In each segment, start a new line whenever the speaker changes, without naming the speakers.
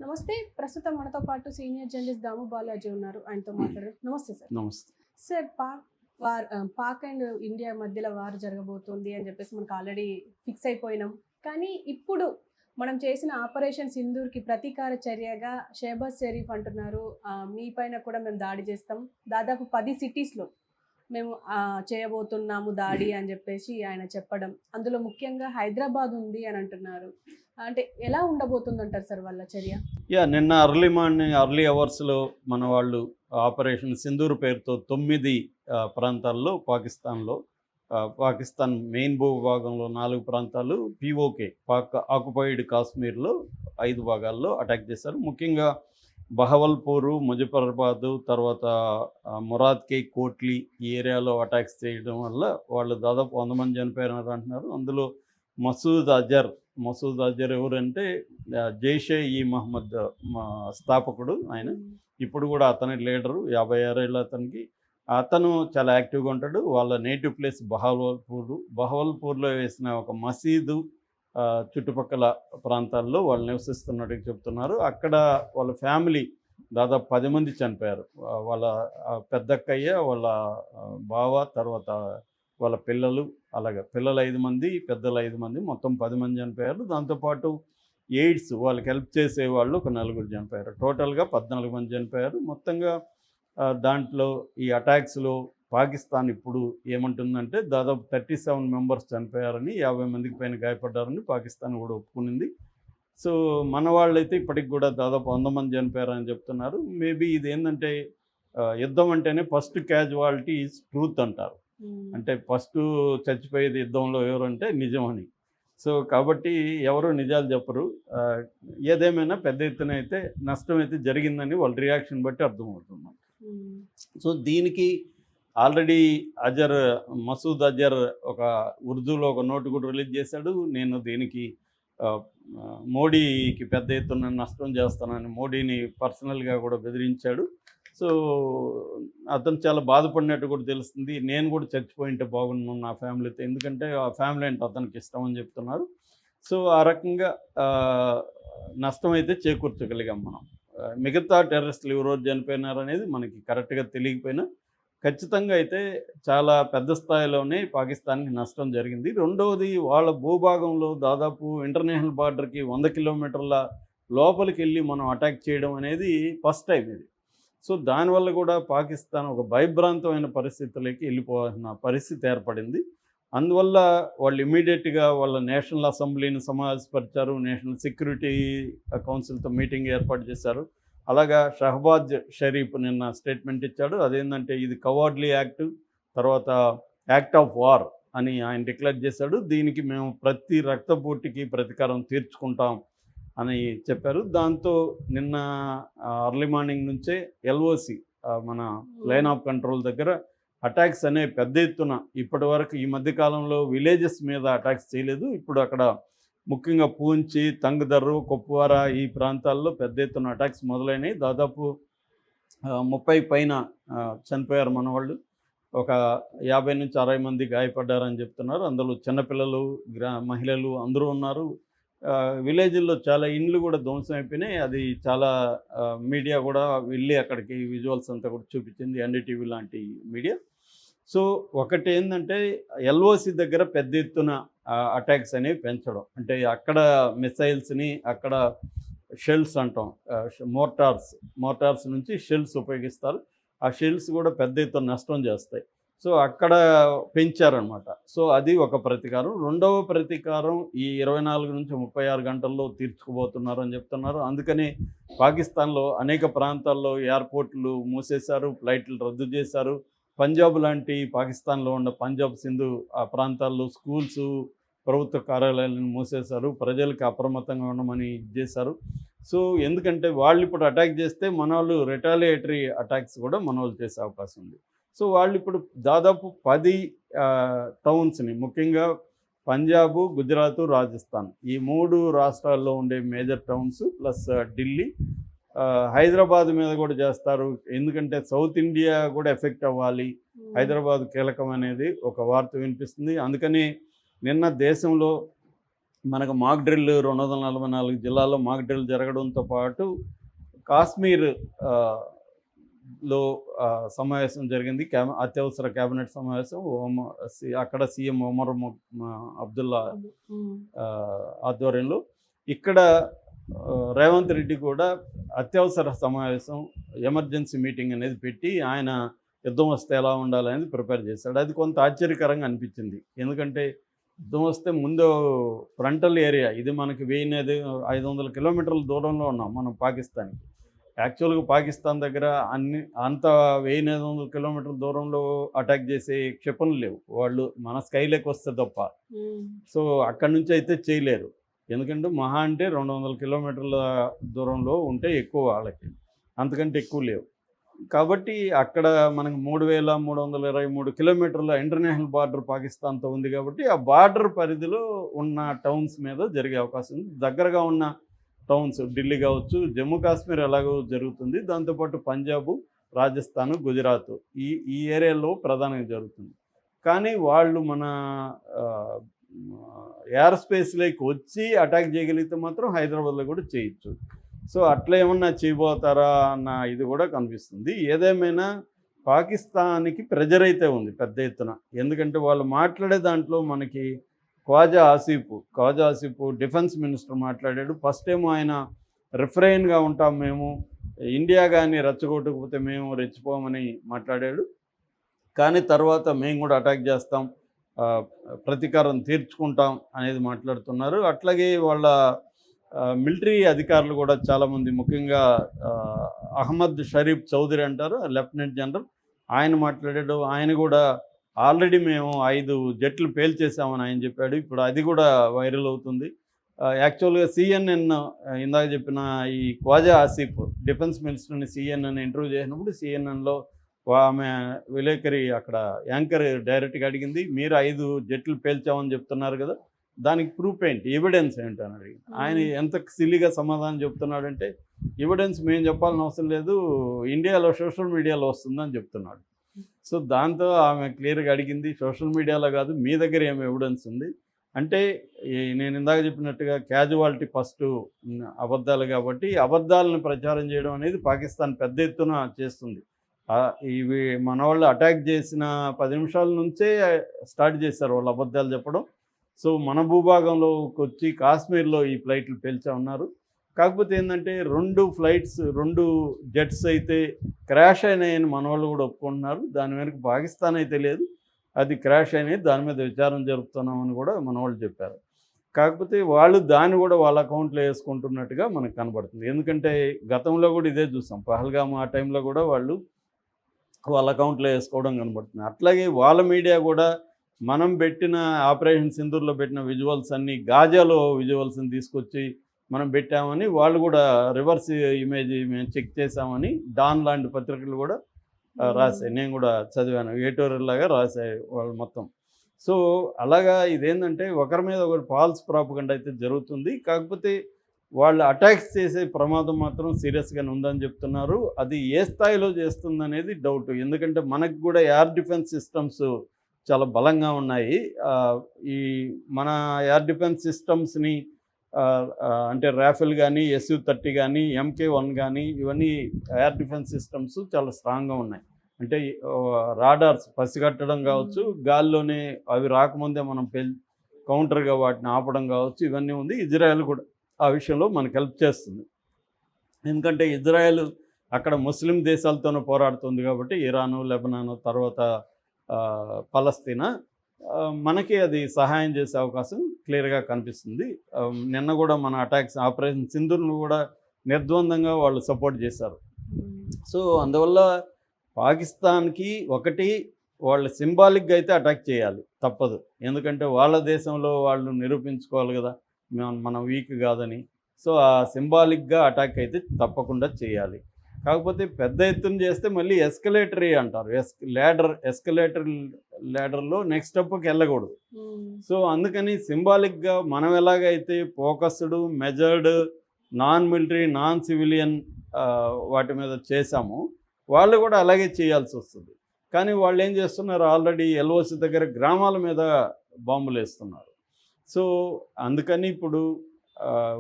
నమస్తే. ప్రస్తుతం మనతో పాటు సీనియర్ జర్నలిస్ట్ దాము బాలాజీ ఉన్నారు. ఆయనతో మాట్లాడదాం. నమస్తే సార్.
నమస్తే.
సార్ పాక్ అండ్ ఇండియా మధ్యలో వార్ జరగబోతుంది అని చెప్పేసి మనకు ఆల్రెడీ ఫిక్స్ అయిపోయినాం. కానీ ఇప్పుడు మనం చేసిన ఆపరేషన్ సింధూర్‌కి ప్రతీకార చర్యగా షెహబాజ్ షరీఫ్ అంటున్నారు, మీ పైన కూడా మేము దాడి చేస్తాం. దాదాపు 10 సిటీస్‌లో మేము చేయబోతున్నాము దాడి అని చెప్పేసి ఆయన చెప్పడం. అందులో ముఖ్యంగా హైదరాబాద్ ఉంది అని అంటున్నారు. అంటే ఎలా ఉండబోతుందంటారు సార్ వాళ్ళ చర్య?
నిన్న ఎర్లీ అవర్స్‌లో మన వాళ్ళు ఆపరేషన్ సింధూర్ పేరుతో 9 ప్రాంతాల్లో పాకిస్తాన్ మెయిన్ భూభాగంలో 4 ప్రాంతాలు, పీఓకే పాక్ ఆక్యుపైడ్ కాశ్మీర్లో 5 భాగాల్లో అటాక్ చేశారు. ముఖ్యంగా బహవల్పూరు, ముజఫరాబాదు, తర్వాత మురాద్కే, కోట్లీ ఈ ఏరియాలో అటాక్స్ చేయడం వల్ల వాళ్ళు దాదాపు 100 మంది చనిపోయారని అంటున్నారు. అందులో మసూద్ అజర్ ఎవరంటే జైషే ఈ మహమ్మద్ స్థాపకుడు ఆయన. ఇప్పుడు కూడా అతని లీడరు, 56 ఏళ్ళ అతనికి. అతను చాలా యాక్టివ్గా ఉంటాడు. వాళ్ళ నేటివ్ ప్లేస్ బహవల్పూర్లో వేసిన ఒక మసీదు చుట్టుపక్కల ప్రాంతాల్లో వాళ్ళు నివసిస్తున్నట్టుగా చెప్తున్నారు. అక్కడ వాళ్ళ ఫ్యామిలీ దాదాపు 10 మంది చనిపోయారు. వాళ్ళ పెద్దక్కయ్య, వాళ్ళ బావ, తర్వాత వాళ్ళ పిల్లలు, అలాగే పిల్లలు 5 మంది, పెద్దలు 5 మంది, మొత్తం 10 మంది చనిపోయారు. దాంతోపాటు ఎయిడ్స్ వాళ్ళకి హెల్ప్ చేసేవాళ్ళు ఒక 4 చనిపోయారు. టోటల్గా 14 మంది చనిపోయారు. మొత్తంగా దాంట్లో ఈ అటాక్స్లో పాకిస్తాన్ ఇప్పుడు ఏమంటుందంటే దాదాపు 37 మెంబర్స్ చనిపోయారని, 50 మందికి పైన గాయపడ్డారని పాకిస్తాన్ కూడా ఒప్పుకునింది. సో మన వాళ్ళైతే ఇప్పటికి కూడా దాదాపు 100 మంది చనిపోయారని చెప్తున్నారు. మేబీ ఇది ఏంటంటే యుద్ధం అంటేనే ఫస్ట్ క్యాజువాలిటీ ఈజ్ ట్రూత్ అంటారు. అంటే ఫస్ట్ చచ్చిపోయేది యుద్ధంలో ఎవరంటే నిజం అని. సో కాబట్టి ఎవరు నిజాలు చెప్పరు. ఏదేమైనా పెద్ద ఎత్తున అయితే నష్టం అయితే జరిగిందని వాళ్ళ రియాక్షన్ బట్టి అర్థమవుతుంది. సో దీనికి ఆల్రెడీ మసూద్ అజర్ ఒక ఉర్దూలో ఒక నోటు కూడా రిలీజ్ చేశాడు. నేను దీనికి మోడీకి పెద్ద ఎత్తున నష్టం చేస్తానని మోడీని పర్సనల్గా కూడా బెదిరించాడు. సో అతను చాలా బాధపడినట్టు కూడా తెలుస్తుంది. నేను కూడా చచ్చిపోయింటే బాగున్నాను నా ఫ్యామిలీతో, ఎందుకంటే ఆ ఫ్యామిలీ అంటే అతనికి ఇష్టం అని చెప్తున్నారు. సో ఆ రకంగా నష్టం అయితే చేకూర్చగలిగాం మనం. మిగతా టెర్రరిస్టులు ఎవరోజు చనిపోయినారనేది మనకి కరెక్ట్గా తెలియకపోయినా ఖచ్చితంగా అయితే చాలా పెద్ద స్థాయిలోనే పాకిస్తాన్కి నష్టం జరిగింది. రెండవది, వాళ్ళ భూభాగంలో దాదాపు ఇంటర్నేషనల్ బార్డర్కి 100 కిలోమీటర్ల లోపలికి వెళ్ళి మనం అటాక్ చేయడం అనేది ఫస్ట్ టైం ఇది. సో దానివల్ల కూడా పాకిస్తాన్ ఒక భయభ్రాంతమైన పరిస్థితులకి వెళ్ళిపోవాల్సిన పరిస్థితి ఏర్పడింది. అందువల్ల వాళ్ళు ఇమీడియట్గా వాళ్ళ నేషనల్ అసెంబ్లీని సమావేశపరిచారు. నేషనల్ సెక్యూరిటీ కౌన్సిల్తో మీటింగ్ ఏర్పాటు చేశారు. అలాగా షెహబాజ్ షరీఫ్ నిన్న స్టేట్మెంట్ ఇచ్చాడు. అదేంటంటే ఇది కవార్డ్లీ యాక్ట్, తర్వాత యాక్ట్ ఆఫ్ వార్ అని ఆయన డిక్లేర్ చేశాడు. దీనికి మేము ప్రతి రక్తపోటుకి ప్రతీకారం తీర్చుకుంటాం అని చెప్పారు. దాంతో నిన్న అర్లీ మార్నింగ్ నుంచే ఎల్ఓసి మన లైన్ ఆఫ్ కంట్రోల్ దగ్గర అటాక్స్ అనే పెద్ద ఎత్తున, ఇప్పటి వరకు ఈ మధ్యకాలంలో విలేజెస్ మీద అటాక్స్ చేయలేదు. ఇప్పుడు అక్కడ ముఖ్యంగా పూంచి, తంగదర్రు, కుప్వారా ఈ ప్రాంతాల్లో పెద్ద ఎత్తున అటాక్స్ మొదలైనవి. దాదాపు 30 పైన చనిపోయారు మన వాళ్ళు. ఒక 50 నుంచి 60 మంది గాయపడ్డారని చెప్తున్నారు. అందులో చిన్నపిల్లలు, మహిళలు అందరూ ఉన్నారు. విలేజ్ల్లో చాలా ఇండ్లు కూడా ధ్వంసం అయిపోయినాయి. అది చాలా మీడియా కూడా వెళ్ళి అక్కడికి విజువల్స్ అంతా కూడా చూపించింది, ఎన్డీటీవీ లాంటి మీడియా. సో ఒకటి ఏంటంటే ఎల్ఓసి దగ్గర పెద్ద ఎత్తున అటాక్స్ అనేవి పెంచడం, అంటే అక్కడ మిసైల్స్ని, అక్కడ షెల్స్ అంటాం, మోటార్స్ నుంచి షెల్స్ ఉపయోగిస్తారు. ఆ షెల్స్ కూడా పెద్ద ఎత్తున నష్టం చేస్తాయి. సో అక్కడ పెంచారనమాట. సో అది ఒక ప్రతీకారం. రెండవ ప్రతీకారం ఈ 24 నుంచి 36 గంటల్లో తీర్చుకుపోతున్నారు అని చెప్తున్నారు. అందుకని పాకిస్తాన్లో అనేక ప్రాంతాల్లో ఎయిర్పోర్ట్లు మూసేశారు, ఫ్లైట్లు రద్దు చేశారు. పంజాబ్ లాంటి పాకిస్తాన్లో ఉన్న పంజాబ్, సింధు ఆ ప్రాంతాల్లో స్కూల్స్, ప్రభుత్వ కార్యాలయాలను మూసేశారు. ప్రజలకు అప్రమత్తంగా ఉండమని చేశారు. సో ఎందుకంటే వాళ్ళు ఇప్పుడు అటాక్ చేస్తే మన వాళ్ళు రిటాలియేటరీ అటాక్స్ కూడా మన వాళ్ళు చేసే అవకాశం ఉంది. సో వాళ్ళు ఇప్పుడు దాదాపు 10 టౌన్స్ని, ముఖ్యంగా పంజాబు, గుజరాత్, రాజస్థాన్ ఈ 3 రాష్ట్రాల్లో ఉండే major towns plus Delhi, Hyderabad మీద కూడా చేస్తారు. ఎందుకంటే సౌత్ ఇండియా కూడా ఎఫెక్ట్ అవ్వాలి, హైదరాబాద్ కీలకం అనేది ఒక వార్త వినిపిస్తుంది. అందుకని నిన్న దేశంలో మనకు మాక్ డ్రిల్ 244 జిల్లాల్లో మాక్ డ్రిల్ జరగడంతో పాటు కాశ్మీర్ ఆ, లో సమావేశం జరిగింది. అత్యవసర కేబినెట్ సమావేశం. అక్కడ సీఎం ఒమర్ అబ్దుల్లా
ఉమ్,
ఆ, ఆధ్వర్యంలో. ఇక్కడ రేవంత్ రెడ్డి కూడా అత్యవసర సమావేశం, ఎమర్జెన్సీ మీటింగ్ అనేది పెట్టి ఆయన యుద్ధం వస్తే ఎలా ఉండాలనేది ప్రిపేర్ చేశాడు. అది కొంత ఆశ్చర్యకరంగా అనిపించింది. ఎందుకంటే యుద్ధం వస్తే ముందు ఫ్రంటల్ ఏరియా ఇది మనకి 1500 కిలోమీటర్ల దూరంలో ఉన్నాం మనం పాకిస్తాన్కి. యాక్చువల్గా పాకిస్తాన్ దగ్గర అంత 1500 కిలోమీటర్ల దూరంలో అటాక్ చేసే క్షిపణులు లేవు. వాళ్ళు మన స్కైలోకి వస్తే తప్ప.
ఉమ్,
సో అక్కడి నుంచి అయితే చేయలేరు. ఎందుకంటే మహా అంటే 200 కిలోమీటర్ల దూరంలో ఉంటే ఎక్కువ వాళ్ళకి, అంతకంటే ఎక్కువ లేవు. కాబట్టి అక్కడ మనకు 3323 కిలోమీటర్ల ఇంటర్నేషనల్ బార్డర్ పాకిస్తాన్తో ఉంది. కాబట్టి ఆ బార్డర్ పరిధిలో ఉన్న టౌన్స్ మీద జరిగే అవకాశం ఉంది. దగ్గరగా ఉన్న టౌన్స్ ఢిల్లీ కావచ్చు, జమ్మూ కాశ్మీర్ ఎలాగో జరుగుతుంది, దాంతోపాటు పంజాబు, రాజస్థాను, గుజరాత్ ఈ ఈ ఏరియాలో ప్రధానంగా జరుగుతుంది. కానీ వాళ్ళు మన ఎయిర్ స్పేస్లోకి వచ్చి అటాక్ చేయగలిగితే మాత్రం హైదరాబాద్లో కూడా చేయొచ్చు. సో అట్లా ఏమన్నా చేయబోతారా అన్న ఇది కూడా కనిపిస్తుంది. ఏదేమైనా పాకిస్తాన్కి ప్రెజర్ అయితే ఉంది పెద్ద ఎత్తున. ఎందుకంటే వాళ్ళు మాట్లాడే దాంట్లో మనకి ఖ్వాజా ఆసిఫ్ డిఫెన్స్ మినిస్టర్ మాట్లాడాడు. ఫస్ట్ ఏమో ఆయన రిఫ్రెయిన్గా ఉంటాం మేము, ఇండియా కానీ రెచ్చగొట్టకపోతే మేము రెచ్చిపోమని మాట్లాడాడు. కానీ తర్వాత మేము కూడా అటాక్ చేస్తాం, ప్రతీకారం తీర్చుకుంటాం అనేది మాట్లాడుతున్నారు. అట్లాగే వాళ్ళ మిలిటరీ అధికారులు కూడా చాలామంది, ముఖ్యంగా అహ్మద్ షరీఫ్ చౌదరి అంటారు, లెఫ్టినెంట్ జనరల్, ఆయన మాట్లాడాడు. ఆయన కూడా ఆల్రెడీ మేము 5 జెట్లు పేల్చేసామని ఆయన చెప్పాడు. ఇప్పుడు అది కూడా వైరల్ అవుతుంది. యాక్చువల్గా CNN ఇందాక చెప్పిన ఈ ఖ్వాజా ఆసిఫ్ డిఫెన్స్ మినిస్టర్ని CNN ఇంటర్వ్యూ చేసినప్పుడు CNNలో ఆమె విలేకరి అక్కడ యాంకర్ డైరెక్ట్గా అడిగింది, మీరు 5 జెట్లు పేల్చామని చెప్తున్నారు కదా, దానికి ప్రూఫ్ ఏంటి, ఎవిడెన్స్ ఏంటి అని అడిగింది. ఆయన ఎంత సిల్లీగా సమాధానం చెప్తున్నాడంటే, ఎవిడెన్స్ మేము చెప్పాల్సిన అవసరం లేదు, ఇండియాలో సోషల్ మీడియాలో వస్తుందని చెప్తున్నాడు. సో దాంతో ఆమె క్లియర్గా అడిగింది, సోషల్ మీడియాలో కాదు మీ దగ్గర ఏమి ఎవిడెన్స్ ఉంది అంటే. నేను ఇందాక చెప్పినట్టుగా క్యాజువాలిటీ ఫస్ట్ అబద్ధాలు, కాబట్టి అబద్ధాలను ప్రచారం చేయడం అనేది పాకిస్తాన్ పెద్ద ఎత్తున చేస్తుంది. ఇవి మన వాళ్ళు అటాక్ చేసిన 10 నిమిషాల నుంచే స్టార్ట్ చేశారు వాళ్ళు అబద్ధాలు చెప్పడం. సో మన భూభాగంలోకి వచ్చి కాశ్మీర్లో ఈ ఫ్లైట్లు పేల్చా ఉన్నారు. కాకపోతే ఏంటంటే 2 జెట్స్ అయితే క్రాష్ అయినాయని మన వాళ్ళు కూడా ఒప్పుకుంటున్నారు. దాని వెనక పాకిస్తాన్ అయితే లేదు, అది క్రాష్ అయినాయి, దాని మీద విచారణ జరుపుతున్నామని కూడా మన వాళ్ళు చెప్పారు. కాకపోతే వాళ్ళు దాన్ని కూడా వాళ్ళ అకౌంట్లో వేసుకుంటున్నట్టుగా మనకు కనబడుతుంది. ఎందుకంటే గతంలో కూడా ఇదే చూసాం, పహల్గామ్ ఆ టైంలో కూడా వాళ్ళు వాళ్ళ అకౌంట్లో వేసుకోవడం కనబడుతుంది. అట్లాగే వాళ్ళ మీడియా కూడా మనం పెట్టిన ఆపరేషన్ సింధూర్లో పెట్టిన విజువల్స్ అన్నీ గాజాలో విజువల్స్ని తీసుకొచ్చి మనం పెట్టామని వాళ్ళు కూడా రివర్స్ ఇమేజ్ మేము చెక్ చేసామని డాన్ లాంటి పత్రికలు కూడా రాశాయి. నేను కూడా చదివాను, ఎడిటోరియల్ లాగా రాశాయి వాళ్ళు మొత్తం. సో అలాగా ఇదేంటంటే ఒకరి మీద ఒకరు ఫాల్స్ ప్రాపగండా అయితే జరుగుతుంది. కాకపోతే వాళ్ళు అటాక్స్ చేసే ప్రమాదం మాత్రం సీరియస్గానే ఉందని చెప్తున్నారు. అది ఏ స్థాయిలో చేస్తుందనేది డౌట్. ఎందుకంటే మనకు కూడా ఎయిర్ డిఫెన్స్ సిస్టమ్స్ చాలా బలంగా ఉన్నాయి. ఈ మన ఎయిర్ డిఫెన్స్ సిస్టమ్స్ని అంటే రాఫెల్ కానీ, SU-30 కానీ, MK-1 కానీ, ఇవన్నీ ఎయిర్ డిఫెన్స్ సిస్టమ్స్ చాలా స్ట్రాంగ్గా ఉన్నాయి. అంటే రాడార్స్ పసిగట్టడం కావచ్చు, గాల్లోనే అవి రాకముందే మనం కౌంటర్గా వాటిని ఆపడం కావచ్చు, ఇవన్నీ ఉంది. ఇజ్రాయెల్ కూడా ఆ విషయంలో మనకు హెల్ప్ చేస్తుంది. ఎందుకంటే ఇజ్రాయెల్ అక్కడ ముస్లిం దేశాలతోనూ పోరాడుతుంది కాబట్టి, ఇరాను, లెబనాను, తర్వాత పలస్తీనా, మనకి అది సహాయం చేసే అవకాశం క్లియర్గా కనిపిస్తుంది. నిన్న కూడా మన అటాక్స్ ఆపరేషన్ సింధూర్ను కూడా నిర్ద్వందంగా వాళ్ళు సపోర్ట్ చేశారు. సో అందువల్ల పాకిస్తాన్కి ఒకటి వాళ్ళు సింబాలిక్గా అయితే అటాక్ చేయాలి, తప్పదు. ఎందుకంటే వాళ్ళ దేశంలో వాళ్ళు నిరూపించుకోవాలి కదా మనం వీక్ కాదని. సో ఆ సింబాలిక్గా అటాక్ అయితే తప్పకుండా చేయాలి. కాకపోతే పెద్ద ఎత్తున చేస్తే మళ్ళీ ఎస్కలేటరీ అంటారు, ల్యాడర్లో నెక్స్ట్ స్టెప్కి వెళ్ళకూడదు. సో అందుకని సింబాలిక్గా మనం ఎలాగైతే focused, measured, non military, non civilian వాటి మీద చేశామో వాళ్ళు కూడా అలాగే చేయాల్సి వస్తుంది. కానీ వాళ్ళు ఏం చేస్తున్నారు, ఆల్రెడీ LOC దగ్గర గ్రామాల మీద బాంబులు వేస్తున్నారు. సో అందుకని ఇప్పుడు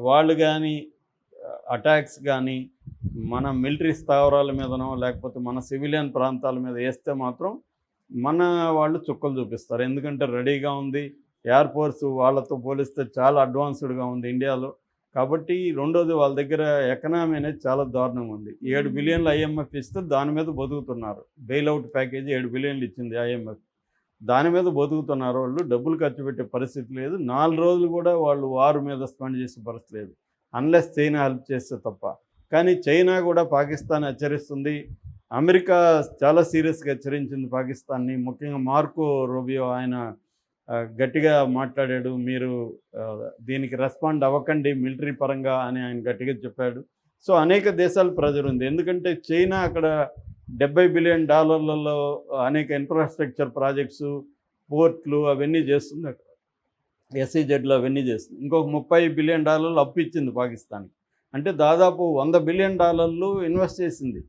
వాళ్ళు కానీ అటాక్స్ కానీ మన మిలిటరీ స్థావరాల మీదనో లేకపోతే మన సివిలియన్ ప్రాంతాల మీద వేస్తే మాత్రం మన వాళ్ళు చుక్కలు చూపిస్తారు. ఎందుకంటే రెడీగా ఉంది, ఎయిర్ ఫోర్స్ వాళ్ళతో పోలిస్తే చాలా అడ్వాన్స్డ్గా ఉంది ఇండియాలో. కాబట్టి రెండోది వాళ్ళ దగ్గర ఎకనామీ అనేది చాలా దారుణంగా ఉంది. 7 బిలియన్లు ఐఎంఎఫ్ ఇస్తే దాని మీద బతుకుతున్నారు. బెయిల్అవుట్ ప్యాకేజీ 7 బిలియన్లు ఇచ్చింది ఐఎంఎఫ్. దాని మీద బతుకుతున్నారు వాళ్ళు. డబ్బులు ఖర్చు పెట్టే పరిస్థితి లేదు. 4 రోజులు కూడా వాళ్ళు వార్ మీద స్పెండ్ చేసే పరిస్థితి లేదు, అన్లెస్ చైనా హెల్ప్ చేస్తే తప్ప. కానీ చైనా కూడా పాకిస్తాన్ హెచ్చరిస్తుంది. అమెరికా చాలా సీరియస్గా హెచ్చరించింది పాకిస్తాన్ని. ముఖ్యంగా మార్కో రూబియో ఆయన గట్టిగా మాట్లాడాడు, మీరు దీనికి రెస్పాండ్ అవ్వకండి మిలిటరీ పరంగా అని ఆయన గట్టిగా చెప్పాడు. సో అనేక దేశాలు ప్రెజర్ ఉంది. ఎందుకంటే చైనా అక్కడ $70 బిలియన్ అనేక ఇన్ఫ్రాస్ట్రక్చర్ ప్రాజెక్ట్స్, పోర్ట్లు అవన్నీ చేస్తుంది. అక్కడ ఎస్ఈజెడ్లు అవన్నీ చేస్తుంది. ఇంకొక $30 బిలియన్ అప్పు ఇచ్చింది పాకిస్తాన్కి. అంటే దాదాపు $100 బిలియన్ ఇన్వెస్ట్ చేసింది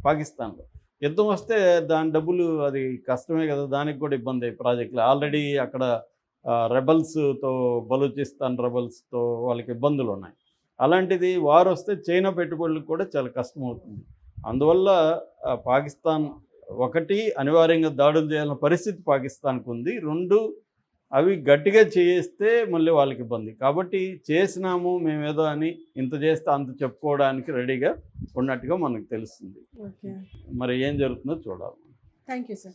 పాకిస్తాన్లో. యుద్ధం వస్తే దాని డబ్బులు అది కష్టమే కదా, దానికి కూడా ఇబ్బంది అయ్యి ప్రాజెక్టులు. ఆల్రెడీ అక్కడ రెబల్స్తో, బలూచిస్తాన్ రెబల్స్తో వాళ్ళకి ఇబ్బందులు ఉన్నాయి. అలాంటిది వార్ వస్తే చైనా పెట్టుబడులకు కూడా చాలా కష్టమవుతుంది. అందువల్ల పాకిస్తాన్ ఒకటి అనివార్యంగా దాడులు చేయాల్సిన పరిస్థితి పాకిస్తాన్కు ఉంది. 2 అవి గట్టిగా చేస్తే మళ్ళీ వాళ్ళకి ఇబ్బంది. కాబట్టి చేసినాము మేమేదో అని, ఇంత చేస్తే అంత చెప్పుకోవడానికి రెడీగా ఉన్నట్టుగా మనకు తెలుస్తుంది.
ఓకే,
మరి ఏం జరుగుతుందో చూడాలి.
Thank you sir.